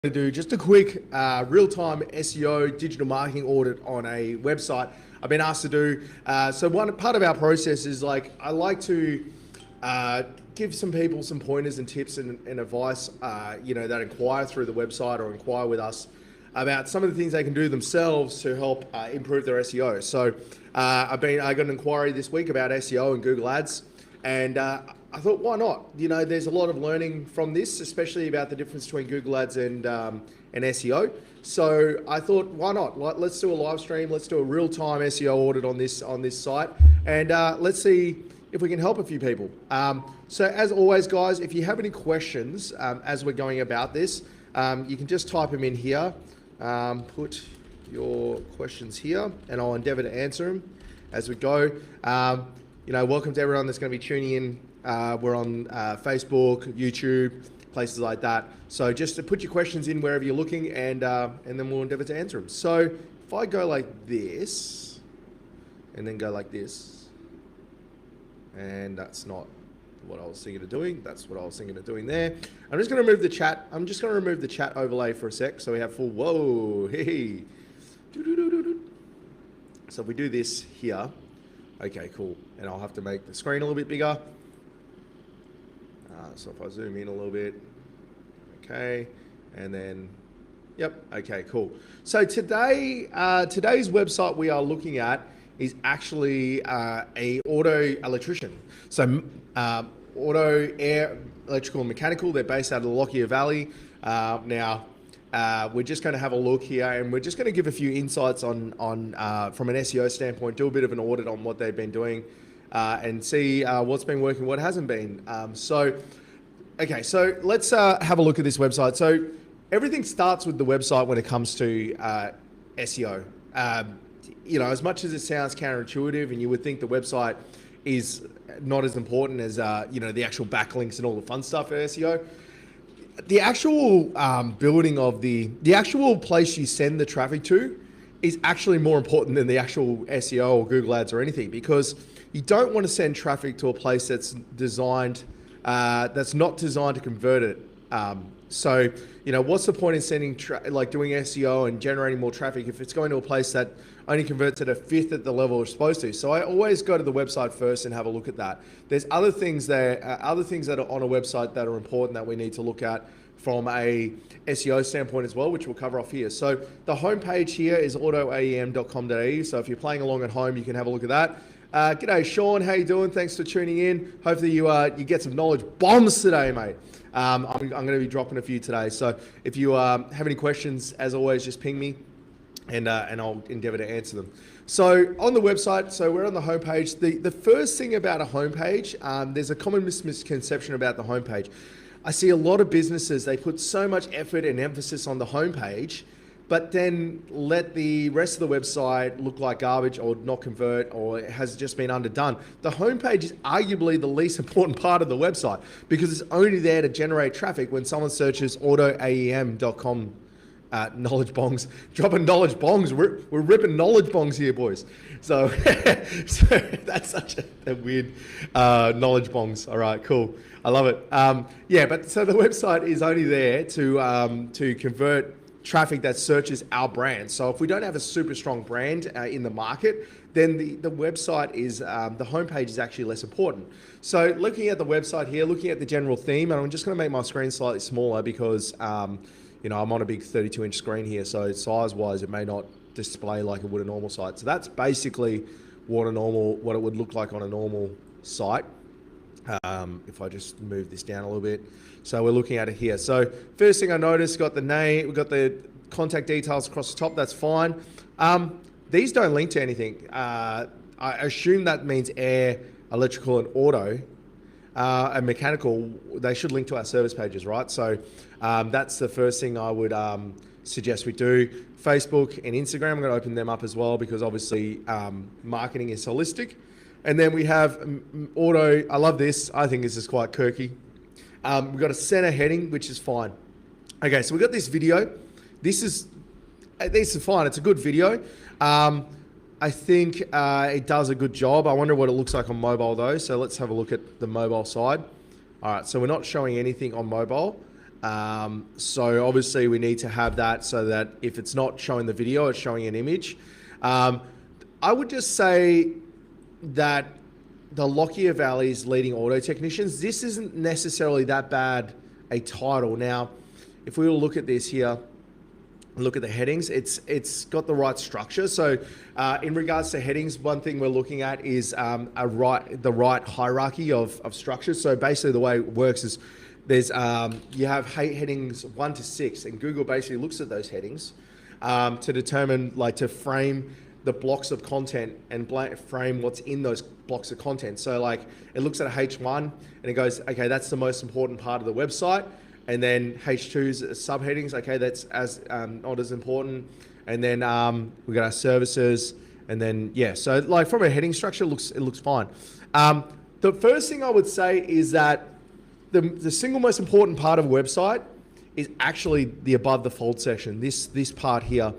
To do just a quick real-time SEO digital marketing audit on a website. I've been asked to do so. One part of our process is I like to give some people some pointers and tips and advice, that inquire through the website or inquire with us about some of the things they can do themselves to help improve their SEO. So I got an inquiry this week about SEO and Google Ads, and I thought, why not? There's a lot of learning from this, especially about the difference between Google Ads and SEO. So I thought, why not? Let's do a live stream. Let's do a real-time SEO audit on this site, and let's see if we can help a few people. So as always, guys, if you have any questions as we're going about this, you can just type them in here. Put your questions here, and I'll endeavour to answer them as we go. Welcome to everyone that's going to be tuning in. We're on Facebook, YouTube, places like that. So just to put your questions in wherever you're looking, and then we'll endeavour to answer them. So if I go like this, and then go like this, and that's not what I was thinking of doing. That's what I was thinking of doing there. I'm just going to remove the chat. I'm just going to remove the chat overlay for a sec, so we have full. Whoa, hey. So if we do this here, okay, cool. And I'll have to make the screen a little bit bigger. So if I zoom in a little bit, okay, and then, yep, okay, cool. So today's website we are looking at is actually a auto electrician. So auto, air, electrical and mechanical, they're based out of the Lockyer Valley. Now, we're just going to have a look here, and we're just going to give a few insights on from an SEO standpoint, do a bit of an audit on what they've been doing, and see what's been working, what hasn't been. Okay, so let's have a look at this website. So everything starts with the website when it comes to SEO. As much as it sounds counterintuitive, and you would think the website is not as important as the actual backlinks and all the fun stuff for SEO. The actual building of the actual place you send the traffic to is actually more important than the actual SEO or Google Ads or anything, because you don't want to send traffic to a place that's not designed to convert it. What's the point in sending doing SEO and generating more traffic if it's going to a place that only converts at a fifth at the level it's supposed to? So I always go to the website first and have a look at that. There's other things there, other things that are on a website that are important that we need to look at from a SEO standpoint as well, which we'll cover off here. So the homepage here is autoaem.com.au. So if you're playing along at home, you can have a look at that. G'day, Sean. How you doing? Thanks for tuning in. Hopefully you get some knowledge bombs today, mate. I'm going to be dropping a few today. So if you have any questions, as always, just ping me, and I'll endeavour to answer them. So on the website, so we're on the homepage. The first thing about a homepage, there's a common misconception about the homepage. I see a lot of businesses, they put so much effort and emphasis on the homepage, but then let the rest of the website look like garbage or not convert, or it has just been underdone. The homepage is arguably the least important part of the website, because it's only there to generate traffic when someone searches autoaem.com. Knowledge bongs, dropping knowledge bongs. We're ripping knowledge bongs here, boys. So, so that's such a weird knowledge bongs. All right, cool. I love it. But so the website is only there to convert traffic that searches our brand. So if we don't have a super strong brand in the market, then the website is, the homepage is actually less important. So looking at the website here, looking at the general theme, and I'm just going to make my screen slightly smaller because, I'm on a big 32-inch screen here. So size-wise, it may not display like it would a normal site. So that's basically what it would look like on a normal site. If I just move this down a little bit. So we're looking at it here. So first thing I noticed, got the name, we've got the contact details across the top, that's fine. These don't link to anything. I assume that means air, electrical and auto and mechanical, they should link to our service pages, right? So that's the first thing I would suggest we do. Facebook and Instagram, I'm gonna open them up as well, because obviously marketing is holistic. And then we have auto. I love this. I think this is quite quirky. We've got a center heading, which is fine. Okay, so we've got this video. This is fine. It's a good video. I think it does a good job. I wonder what it looks like on mobile though. So let's have a look at the mobile side. All right, so we're not showing anything on mobile. So obviously we need to have that so that if it's not showing the video, it's showing an image. I would just say that the Lockyer Valley's leading auto technicians, this isn't necessarily that bad a title. Now, if we will look at this here, look at the headings, it's got the right structure. So in regards to headings, one thing we're looking at is the right hierarchy of structures. So basically the way it works is there's you have headings 1 to 6, and Google basically looks at those headings to determine, like, to frame the blocks of content and frame what's in those blocks of content. So like it looks at a H1 and it goes, okay, that's the most important part of the website. And then H2's subheadings, okay, that's not as important. And then we got our services, and then yeah. So like from a heading structure, it looks fine. The first thing I would say is that the single most important part of a website is actually the above the fold section. This part here.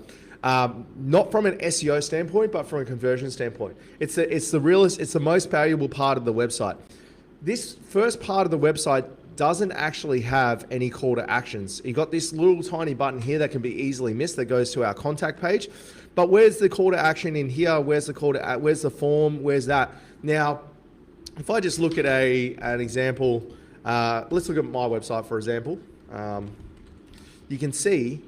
Not from an SEO standpoint, but from a conversion standpoint. It's the most valuable part of the website. This first part of the website doesn't actually have any call to actions. You got this little tiny button here that can be easily missed that goes to our contact page. But where's the call to action in here? Where's the form? Where's that? Now, if I just look at an example, let's look at my website for example. You can see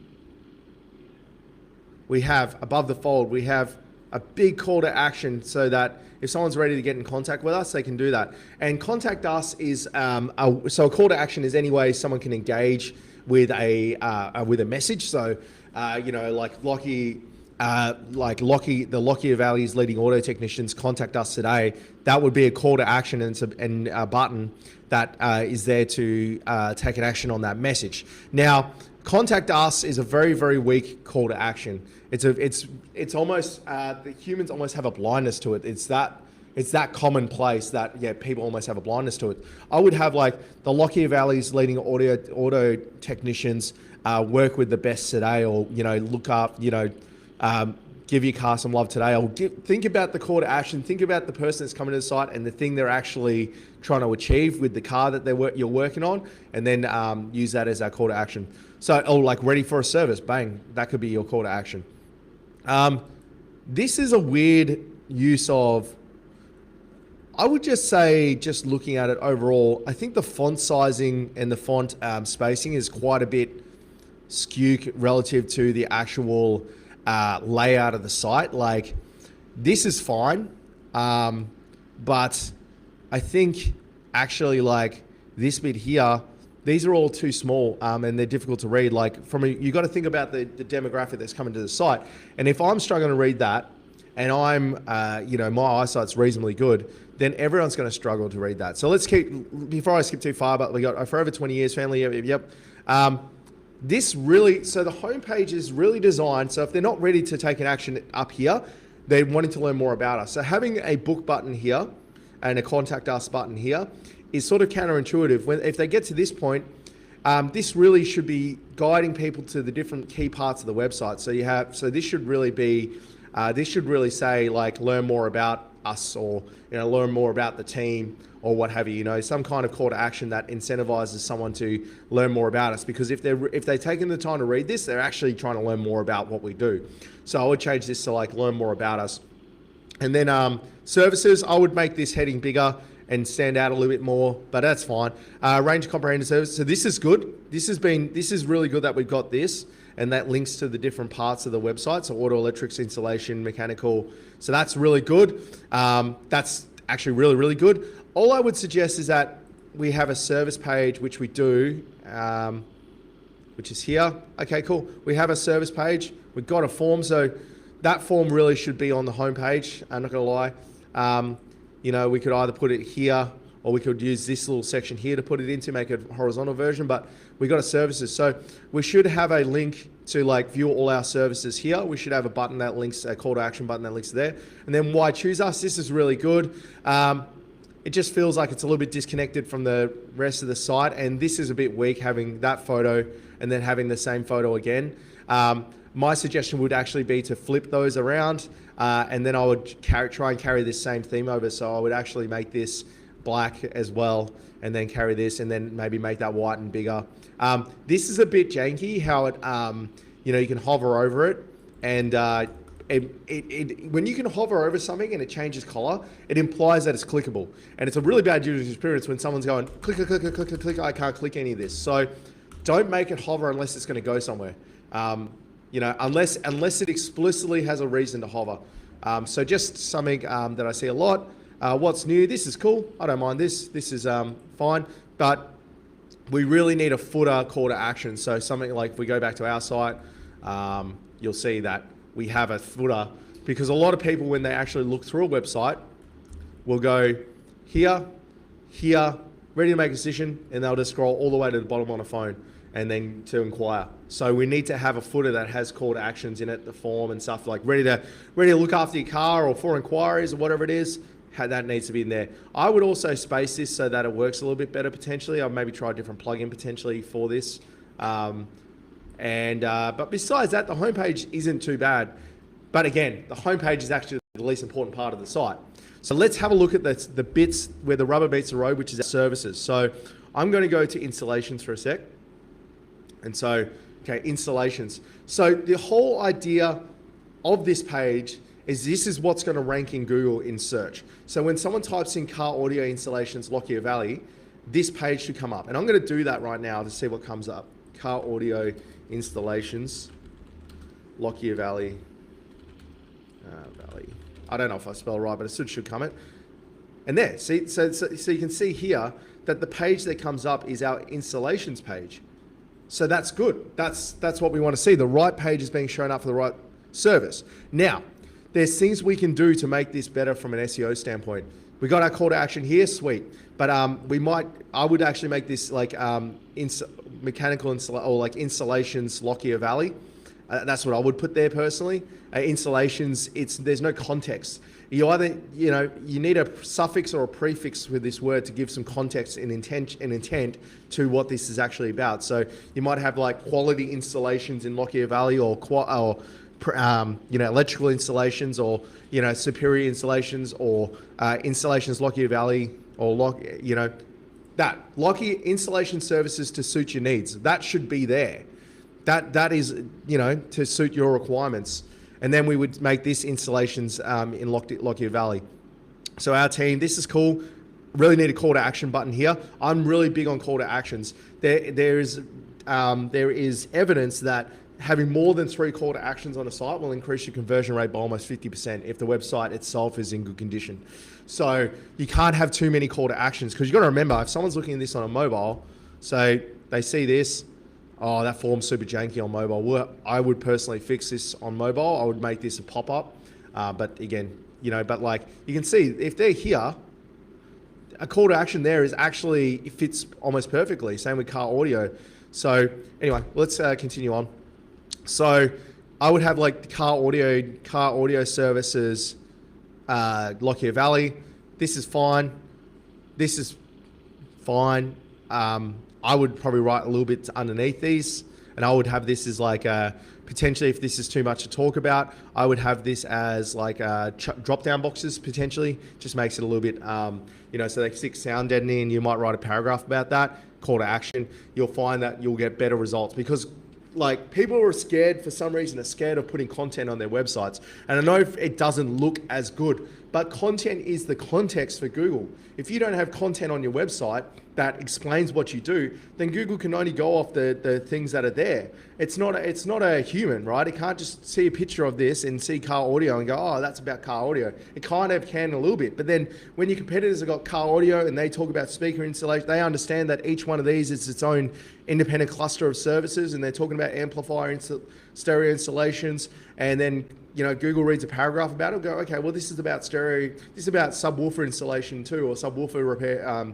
we have above the fold, we have a big call to action so that if someone's ready to get in contact with us, they can do that. And contact us is, so a call to action is any way someone can engage with a message. So, like the Lockyer Valley's leading auto technicians contact us today. That would be a call to action and a button that is there to take an action on that message. Now, contact us is a very, very weak call to action. It's almost the humans almost have a blindness to it. It's that commonplace that people almost have a blindness to it. I would have like the Lockyer Valley's leading auto technicians work with the best today, or look up, give your car some love today. Or think about the call to action. Think about the person that's coming to the site and the thing they're actually trying to achieve with the car that you're working on, and then use that as our call to action. So, like ready for a service, bang, that could be your call to action. This is a weird use of, I would just say, just looking at it overall, I think the font sizing and the font spacing is quite a bit skewed relative to the actual layout of the site. Like, this is fine, but I think actually like this bit here, these are all too small and they're difficult to read. Like you got to think about the demographic that's coming to the site. And if I'm struggling to read that, and I'm, my eyesight's reasonably good, then everyone's going to struggle to read that. So let's before I skip too far, but we got for over 20 years family. Yep. This really, so the homepage is really designed. So if they're not ready to take an action up here, they're wanting to learn more about us. So having a book button here and a contact us button here is sort of counterintuitive. If they get to this point, this really should be guiding people to the different key parts of the website. So this should really be, this should really say like learn more about us, or learn more about the team, or what have you. Some kind of call to action that incentivizes someone to learn more about us. Because if they've taken the time to read this, they're actually trying to learn more about what we do. So I would change this to like learn more about us. And then services, I would make this heading bigger and stand out a little bit more, but that's fine. Range of comprehensive service. So this is good. This is really good that we've got this, and that links to the different parts of the website. So auto, electrics, installation, mechanical. So that's really good. That's actually really, really good. All I would suggest is that we have a service page, which we do, which is here. Okay, cool. We have a service page. We've got a form. So that form really should be on the homepage. I'm not gonna lie. We could either put it here, or we could use this little section here to put it into, make a horizontal version, but we got a services. So we should have a link to like view all our services here. We should have a button that links, a call to action button that links there. And then why choose us? This is really good. It just feels like it's a little bit disconnected from the rest of the site. And this is a bit weak, having that photo and then having the same photo again. My suggestion would actually be to flip those around, and then I would try and carry this same theme over. So I would actually make this black as well, and then carry this, and then maybe make that white and bigger. This is a bit janky how it, you can hover over it, and when you can hover over something and it changes color, it implies that it's clickable. And it's a really bad user experience when someone's going, click, click, click, click, click, click, I can't click any of this. So don't make it hover unless it's going to go somewhere. Unless it explicitly has a reason to hover. So just something that I see a lot. What's new? This is cool. I don't mind this. This is fine. But we really need a footer call to action. So something like if we go back to our site, you'll see that we have a footer, because a lot of people, when they actually look through a website, will go here, ready to make a decision, and they'll just scroll all the way to the bottom on a phone and then to inquire. So we need to have a footer that has call to actions in it, the form and stuff, like ready to look after your car or for inquiries or whatever it is. That needs to be in there. I would also space this so that it works a little bit better potentially. I'll maybe try a different plugin potentially for this. But besides that, the homepage isn't too bad. But again, the homepage is actually the least important part of the site. So let's have a look at the bits where the rubber meets the road, which is our services. So I'm going to go to installations for a sec. And so, okay, installations. So the whole idea of this page is this is what's going to rank in Google in search. So when someone types in car audio installations, Lockyer Valley, this page should come up. And I'm going to do that right now to see what comes up. Car audio installations, Lockyer Valley. I don't know if I spell it right, but it should come in. And there, see, so you can see here that the page that comes up is our installations page. So that's good. That's what we want to see. The right page is being shown up for the right service. Now, there's things we can do to make this better from an SEO standpoint. We got our call to action here, sweet. But I would actually make this like installations Lockyer Valley. That's what I would put there personally. Installations, there's no context. You either, you need a suffix or a prefix with this word to give some context and intent to what this is actually about. So you might have like quality installations in Lockyer Valley, or electrical installations, or superior installations, or installations Lockyer Valley, or Lockyer installation services to suit your needs. That should be there. That is to suit your requirements. And then we would make this installations in Lockyer Valley. So our team, this is cool. Really need a call to action button here. I'm really big on call to actions. There is evidence that having more than 3 call to actions on a site will increase your conversion rate by almost 50% if the website itself is in good condition. So you can't have too many call to actions, because you've got to remember, if someone's looking at this on a mobile, so they see this, oh, that form's super janky on mobile. Well, I would personally fix this on mobile. I would make this a pop-up. But again, but like you can see, if they're here, a call to action there it fits almost perfectly. Same with car audio. So anyway, let's continue on. So I would have like the car audio services, Lockyer Valley. This is fine. This is fine. I would probably write a little bit underneath these, and I would have this as like potentially, if this is too much to talk about, I would have this as like drop-down boxes potentially. Just makes it a little bit, so they stick sound deadening. You might write a paragraph about that. Call to action. You'll find that you'll get better results, because like people are scared, for some reason, are scared of putting content on their websites. And I know it doesn't look as good, but content is the context for Google. If you don't have content on your website that explains what you do, then Google can only go off the things that are there. It's not a human, right? It can't just see a picture of this and see car audio and go, oh, that's about car audio. It kind of can a little bit. But then when your competitors have got car audio and they talk about speaker installation, they understand that each one of these is its own independent cluster of services, and they're talking about amplifier stereo installations. And then Google reads a paragraph about it, go, okay, well, this is about stereo, this is about subwoofer installation too, or subwoofer repair,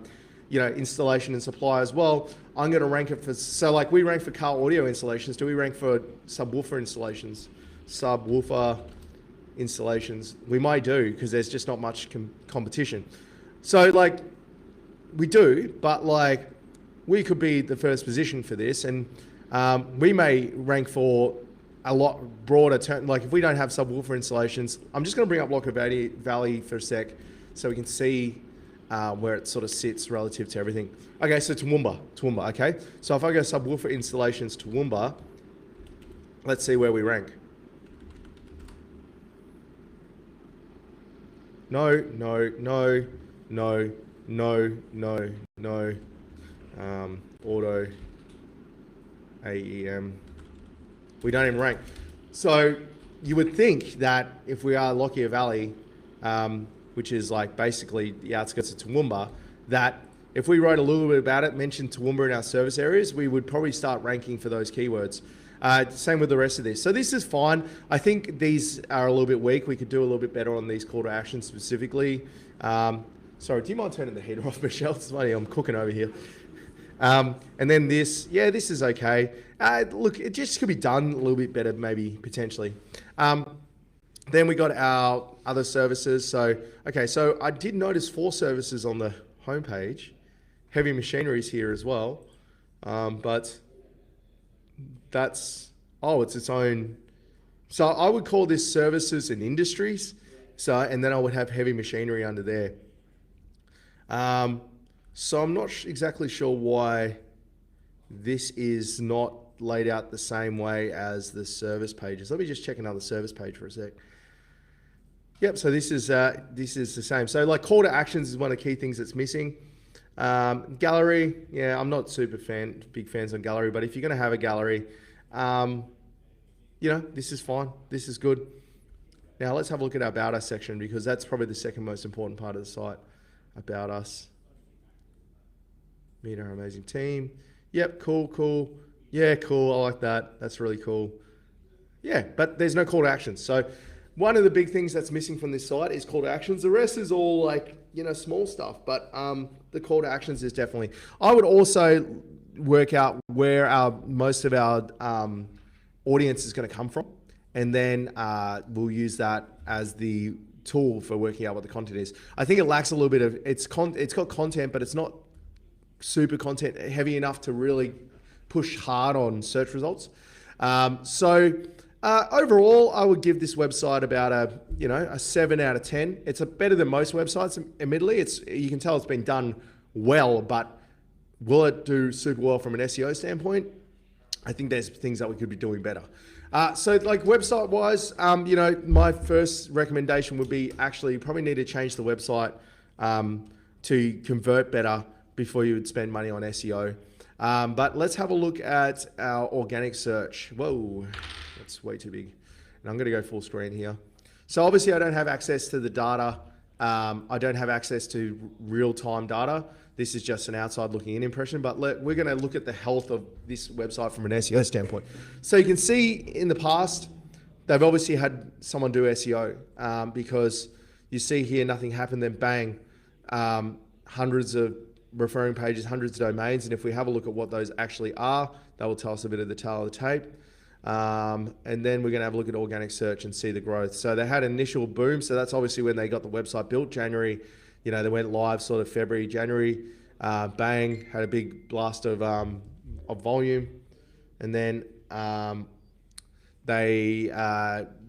installation and supply as well. I'm going to rank it for, so like we rank for car audio installations. Do we rank for subwoofer installations? Subwoofer installations. We might do, because there's just not much competition. So like we do, but like we could be the first position for this, and we may rank for a lot broader term. Like if we don't have subwoofer installations, I'm just going to bring up Lockyer Valley for a sec so we can see where it sort of sits relative to everything. Okay, so Toowoomba, okay? So if I go subwoofer installations Toowoomba, let's see where we rank. No. Auto, AEM. We don't even rank. So you would think that if we are Lockyer Valley, which is like basically the outskirts of Toowoomba, that if we wrote a little bit about it, mentioned Toowoomba in our service areas, we would probably start ranking for those keywords. Same with the rest of this. So this is fine. I think these are a little bit weak. We could do a little bit better on these call to action specifically. Sorry, do you mind turning the heater off, Michelle? It's funny, I'm cooking over here. And then this, yeah, this is okay. Look, it just could be done a little bit better, maybe, potentially. Then we got our other services. So, okay, so I did notice 4 services on the homepage. Heavy machinery is here as well. But that's, it's its own. So I would call this services and industries. So, and then I would have heavy machinery under there. So I'm not exactly sure why this is not laid out the same way as the service pages. Let me just check another service page for a sec. Yep, so this is the same. So like call to actions is one of the key things that's missing. Gallery, yeah, I'm not big fans on gallery, but if you're going to have a gallery, this is fine. This is good. Now let's have a look at our About Us section, because that's probably the second most important part of the site. About Us. Meet our amazing team. Yep, cool. Yeah, cool. I like that. That's really cool. Yeah, but there's no call to actions. So one of the big things that's missing from this site is call to actions. The rest is all like, small stuff, but the call to actions is definitely. I would also work out where most of our audience is going to come from, and then we'll use that as the tool for working out what the content is. I think it lacks a little bit of, it's got content, but it's not super content heavy enough to really push hard on search results. Overall, I would give this website about a 7 out of 10. It's better than most websites. Admittedly, you can tell it's been done well, but will it do super well from an SEO standpoint? I think there's things that we could be doing better. So like website wise, my first recommendation would be actually probably need to change the website to convert better before you would spend money on SEO. But let's have a look at our organic search. Whoa, that's way too big. And I'm going to go full screen here. So obviously I don't have access to the data. I don't have access to real-time data. This is just an outside looking in impression, but we're going to look at the health of this website from an SEO standpoint. So you can see in the past, they've obviously had someone do SEO because you see here nothing happened, then bang, hundreds of referring pages, hundreds of domains. And if we have a look at what those actually are, that will tell us a bit of the tale of the tape. And then we're going to have a look at organic search and see the growth. So they had an initial boom. So that's obviously when they got the website built, January. They went live sort of February, January, bang, had a big blast of volume. And then they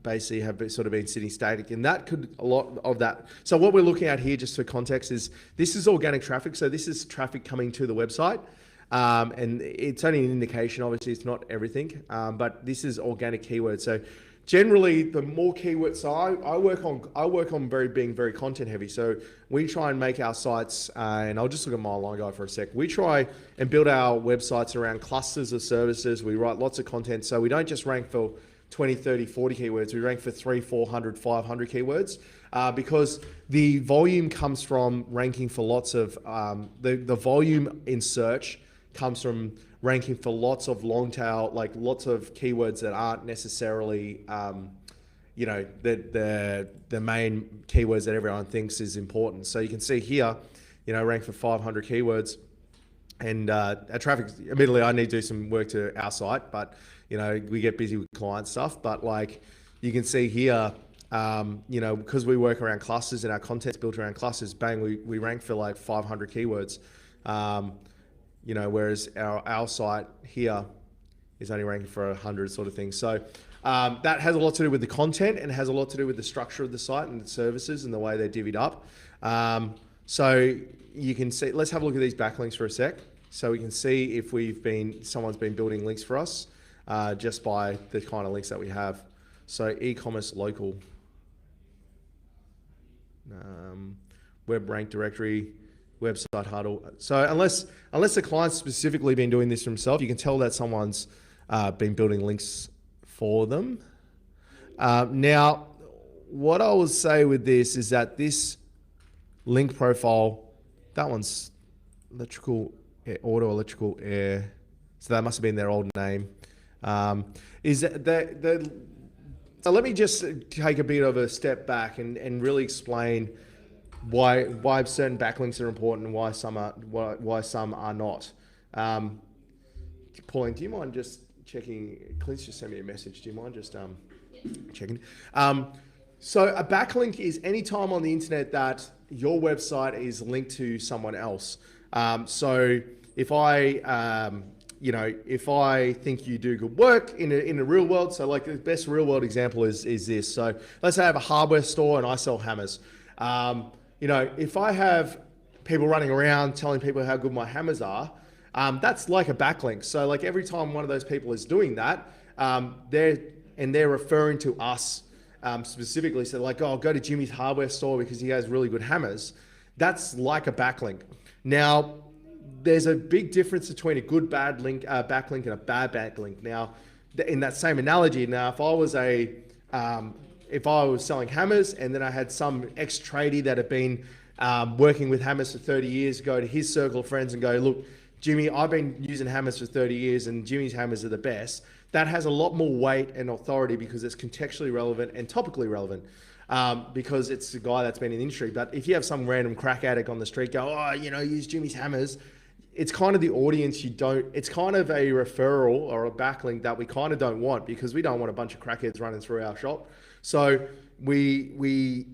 basically have sort of been sitting static, and that could, a lot of that. So what we're looking at here, just for context, is this is organic traffic. So this is traffic coming to the website. And it's only an indication, obviously it's not everything, but this is organic keywords. So generally the more keywords, so I work on being very content heavy. So we try and make our sites, and I'll just look at my online guide for a sec. We try and build our websites around clusters of services. We write lots of content. So we don't just rank for 20, 30, 40 keywords. We rank for 300, 400, 500 keywords because the volume comes from ranking for lots of, the volume in search comes from ranking for lots of long tail, like lots of keywords that aren't necessarily, the main keywords that everyone thinks is important. So you can see here, rank for 500 keywords, and our traffic, admittedly, I need to do some work to our site, but we get busy with client stuff. But like you can see here, because we work around clusters and our content's built around clusters, bang, we rank for like 500 keywords. Whereas our site here is only ranking for 100 sort of thing. So that has a lot to do with the content, and has a lot to do with the structure of the site and the services and the way they're divvied up. So you can see, let's have a look at these backlinks for a sec. So we can see if someone's been building links for us just by the kind of links that we have. So e-commerce local, web rank directory, website huddle. So unless the client's specifically been doing this himself, you can tell that someone's been building links for them. Now, what I will say with this is that this link profile, that one's auto electrical air, so that must have been their old name. So let me just take a bit of a step back and really explain why certain backlinks are important and why some are not. Pauline, do you mind just checking? Clint's just sent me a message. Do you mind just checking? So a backlink is any time on the internet that your website is linked to someone else. So if I think you do good work in a real world, so like the best real world example is this. So let's say I have a hardware store and I sell hammers. If I have people running around telling people how good my hammers are, that's like a backlink. So like every time one of those people is doing that, they're referring to us specifically. So like, oh, go to Jimmy's hardware store because he has really good hammers. That's like a backlink. Now, there's a big difference between a good backlink and a bad backlink. Now, in that same analogy, if I was selling hammers and then I had some ex-tradie that had been working with hammers for 30 years, go to his circle of friends and go, look, Jimmy, I've been using hammers for 30 years and Jimmy's hammers are the best. That has a lot more weight and authority because it's contextually relevant and topically relevant. Because it's a guy that's been in the industry. But if you have some random crack addict on the street go, oh, use Jimmy's hammers, it's kind of the audience it's kind of a referral or a backlink that we kind of don't want because we don't want a bunch of crackheads running through our shop. So we'd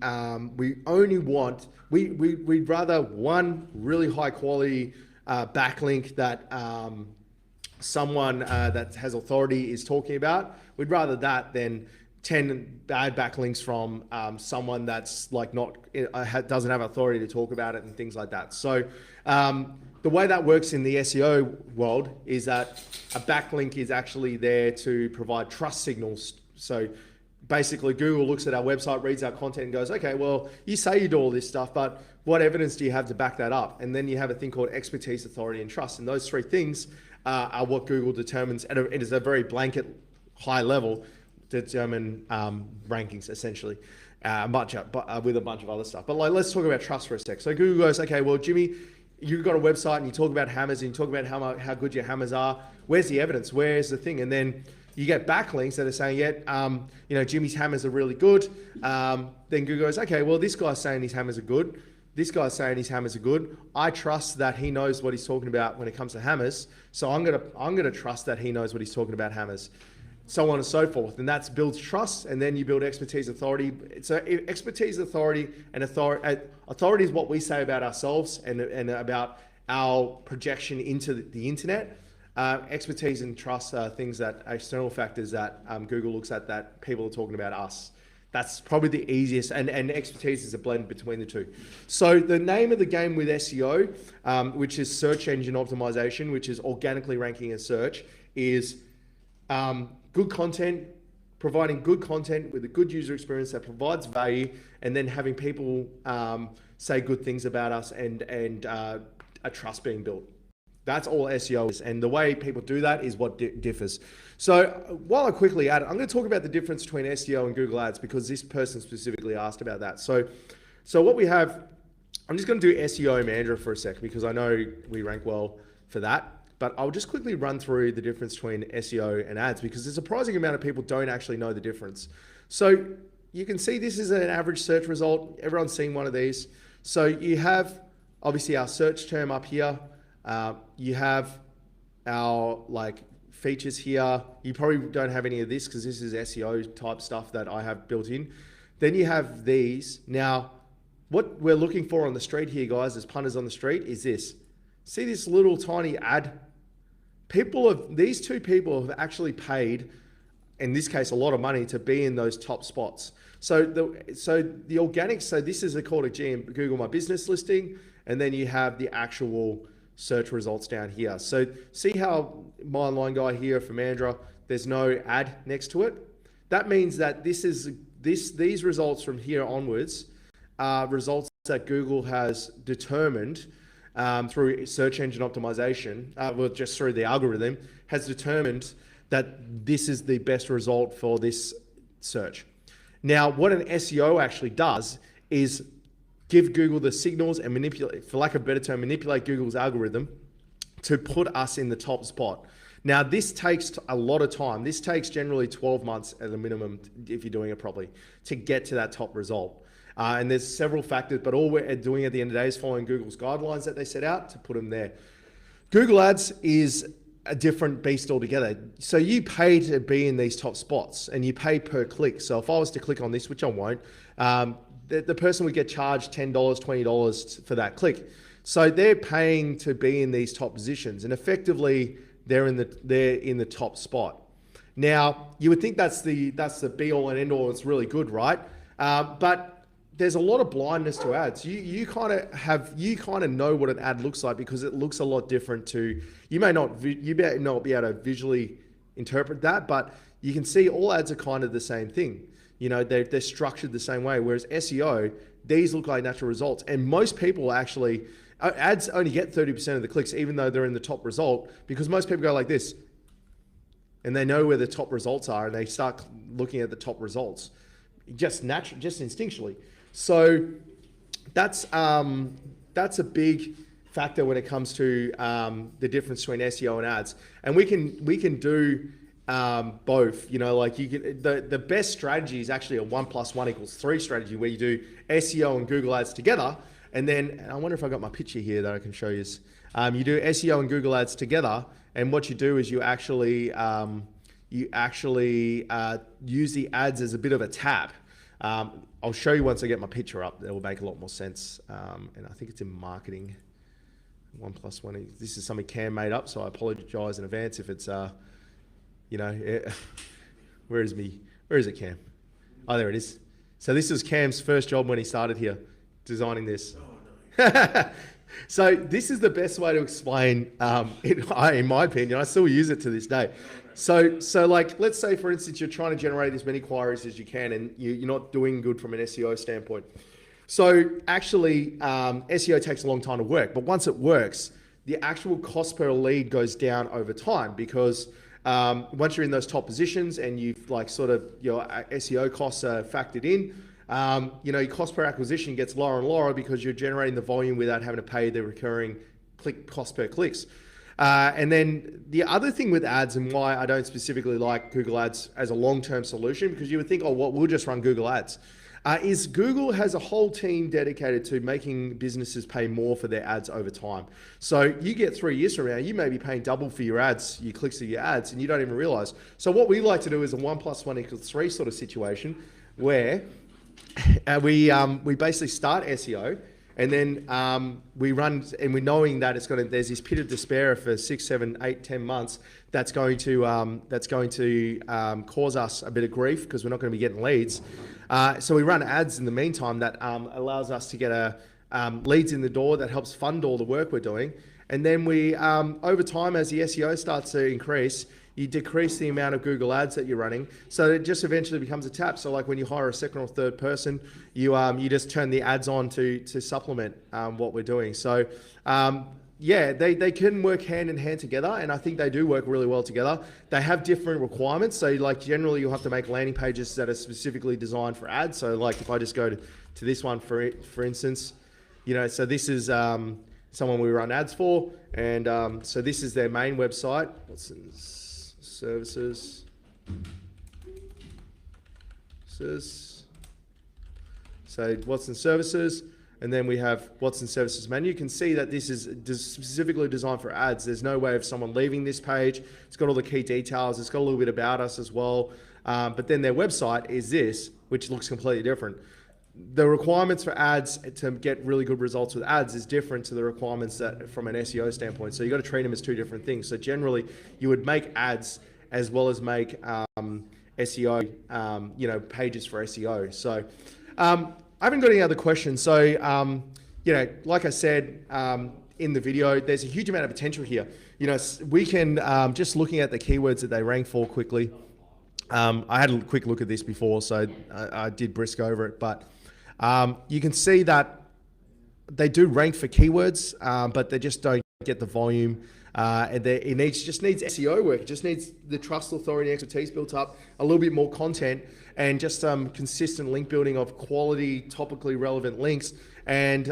rather one really high quality backlink that someone that has authority is talking about. We'd rather that than 10 bad backlinks from someone that's like doesn't have authority to talk about it and things like that. So the way that works in the SEO world is that a backlink is actually there to provide trust signals. So basically Google looks at our website, reads our content and goes, okay, well, you say you do all this stuff, but what evidence do you have to back that up? And then you have a thing called expertise, authority, and trust. And those three things are what Google determines, and it is a very blanket high level, determine rankings essentially, with a bunch of other stuff. But let's talk about trust for a sec. So Google goes, okay, well, Jimmy, you've got a website and you talk about hammers and you talk about how good your hammers are. Where's the evidence? Where's the thing? And then you get backlinks that are saying, Jimmy's hammers are really good. Then Google goes, okay, well, this guy's saying his hammers are good. This guy's saying his hammers are good. I trust that he knows what he's talking about when it comes to hammers. So I'm gonna trust that he knows what he's talking about hammers. So on and so forth. And that builds trust, and then you build expertise, authority. So expertise, authority, and authority is what we say about ourselves and about our projection into the internet. Expertise and trust are things that external factors that Google looks at that people are talking about us. That's probably the easiest, and expertise is a blend between the two. So the name of the game with SEO, which is search engine optimization, which is organically ranking a search, is good content, providing good content with a good user experience that provides value, and then having people say good things about us and a trust being built. That's all SEO is, and the way people do that is what differs. So while I quickly add it, I'm going to talk about the difference between SEO and Google Ads because this person specifically asked about that. So what we have, I'm just going to do SEO manager for a sec because I know we rank well for that. But I'll just quickly run through the difference between SEO and ads because a surprising amount of people don't actually know the difference. So you can see this is an average search result. Everyone's seen one of these. So you have obviously our search term up here. You have our features here. You probably don't have any of this because this is SEO type stuff that I have built in. Then you have these. Now, what we're looking for on the street here, guys, as punters on the street, is this. See this little tiny ad? These two people have actually paid in this case, a lot of money to be in those top spots. So the organic, so this is called a Google My Business listing, and then you have the actual search results down here. So see how my online guy here from Andra, there's no ad next to it. That means that these results from here onwards are results that Google has determined through search engine optimization, well, just through the algorithm, has determined that this is the best result for this search. Now, what an SEO actually does is give Google the signals and manipulate, for lack of a better term, manipulate Google's algorithm to put us in the top spot. Now, this takes a lot of time. This takes generally 12 months at a minimum, if you're doing it properly, to get to that top result. And there's several factors, but all we're doing at the end of the day is following Google's guidelines that they set out to put them there. Google Ads is a different beast altogether. So you pay to be in these top spots, and you pay per click. So if I was to click on this, which I won't, the person would get charged $10, $20 for that click. So they're paying to be in these top positions, and effectively they're in the top spot. Now, you would think that's the be all and end all. It's really good, right? But there's a lot of blindness to ads. You kind of know what an ad looks like because it looks a lot different to, you may not be able to visually interpret that, but you can see all ads are kind of the same thing. You know, they're structured the same way. Whereas SEO, these look like natural results, and most people actually, ads only get 30% of the clicks, even though they're in the top result, because most people go like this, and they know where the top results are, and they start looking at the top results, just instinctually. So that's a big factor when it comes to the difference between SEO and ads, and we can do both. You know, like you can, the best strategy is actually a 1 + 1 = 3 strategy, where you do SEO and Google Ads together, and I wonder if I got my picture here that I can show you. You do SEO and Google Ads together, and what you do is you actually use the ads as a bit of a tab. I'll show you once I get my picture up. That will make a lot more sense. And I think it's in marketing. 1 + 1. This is something Cam made up, so I apologize in advance if it's, where is it, Cam? Oh, there it is. So this was Cam's first job when he started here, designing this. Oh, no. So this is the best way to explain, in my opinion. I still use it to this day. So like, let's say, for instance, you're trying to generate as many queries as you can, and you're not doing good from an SEO standpoint. So actually, SEO takes a long time to work, but once it works, the actual cost per lead goes down over time, because once you're in those top positions and you've like sort of your SEO costs are factored in, your cost per acquisition gets lower and lower because you're generating the volume without having to pay the recurring cost per clicks. And then the other thing with ads, and why I don't specifically like Google Ads as a long-term solution, because you would think, oh, well, we'll just run Google Ads, is Google has a whole team dedicated to making businesses pay more for their ads over time. So you get 3 years from now, you may be paying double for your ads, your clicks of your ads, and you don't even realize. So what we like to do is a 1 + 1 = 3 sort of situation, where we basically start SEO, and then we run, and we're knowing that there's this pit of despair for 6, 7, 8, 10 months that's going to cause us a bit of grief because we're not going to be getting leads. So we run ads in the meantime that allows us to get leads in the door that helps fund all the work we're doing. And then we, over time, as the SEO starts to increase, you decrease the amount of Google Ads that you're running, so it just eventually becomes a tap. So like when you hire a second or third person, you just turn the ads on to supplement what we're doing. So yeah, they can work hand in hand together, and I think they do work really well together. They have different requirements. So like generally you'll have to make landing pages that are specifically designed for ads. So like if I just go to this one for instance, so this is someone we run ads for, and so this is their main website. What's in services? So what's in services? And then we have what's in services menu. You can see that this is specifically designed for ads. There's no way of someone leaving this page. It's got all the key details. It's got a little bit about us as well. But then their website is this, which looks completely different. The requirements for ads to get really good results with ads is different to the requirements that from an SEO standpoint. So you got to treat them as two different things. So generally you would make ads as well as make SEO, pages for SEO. So I haven't got any other questions. So, like I said in the video, there's a huge amount of potential here. We can, just looking at the keywords that they rank for quickly. I had a quick look at this before, so I did brisk over it, but you can see that they do rank for keywords, but they just don't get the volume. And it just needs SEO work. It just needs the trust, authority, expertise built up, a little bit more content, and just some consistent link building of quality, topically relevant links, and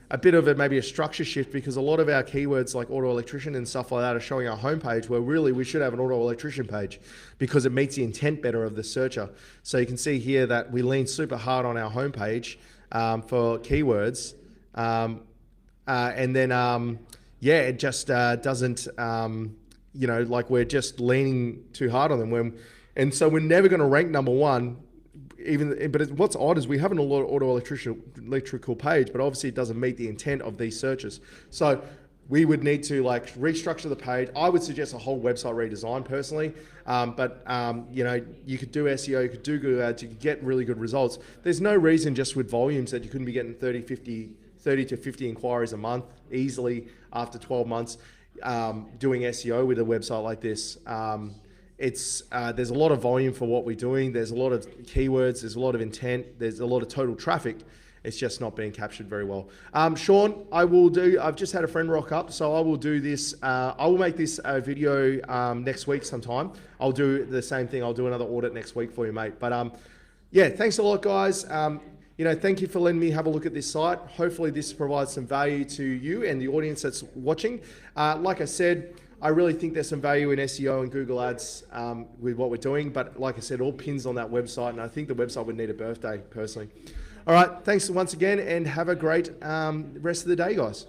a bit of maybe a structure shift, because a lot of our keywords like auto electrician and stuff like that are showing our homepage, where really we should have an auto electrician page because it meets the intent better of the searcher. So you can see here that we lean super hard on our homepage for keywords, and then it just doesn't, like we're just leaning too hard on them. And so we're never going to rank number one. But what's odd is we have an auto electrical page, but obviously it doesn't meet the intent of these searches. So we would need to restructure the page. I would suggest a whole website redesign personally, but you could do SEO, you could do Google Ads, you could get really good results. There's no reason just with volumes that you couldn't be getting 30 to 50 inquiries a month easily after 12 months doing SEO with a website like this. There's a lot of volume for what we're doing. There's a lot of keywords, there's a lot of intent, there's a lot of total traffic. It's just not being captured very well. Sean, I've just had a friend rock up, so I will do this. I will make this video next week sometime. I'll do the same thing. I'll do another audit next week for you, mate. But thanks a lot, guys. Thank you for letting me have a look at this site. Hopefully this provides some value to you and the audience that's watching. Like I said, I really think there's some value in SEO and Google Ads with what we're doing. But like I said, all pins on that website, and I think the website would need a birthday personally. All right, thanks once again, and have a great rest of the day, guys.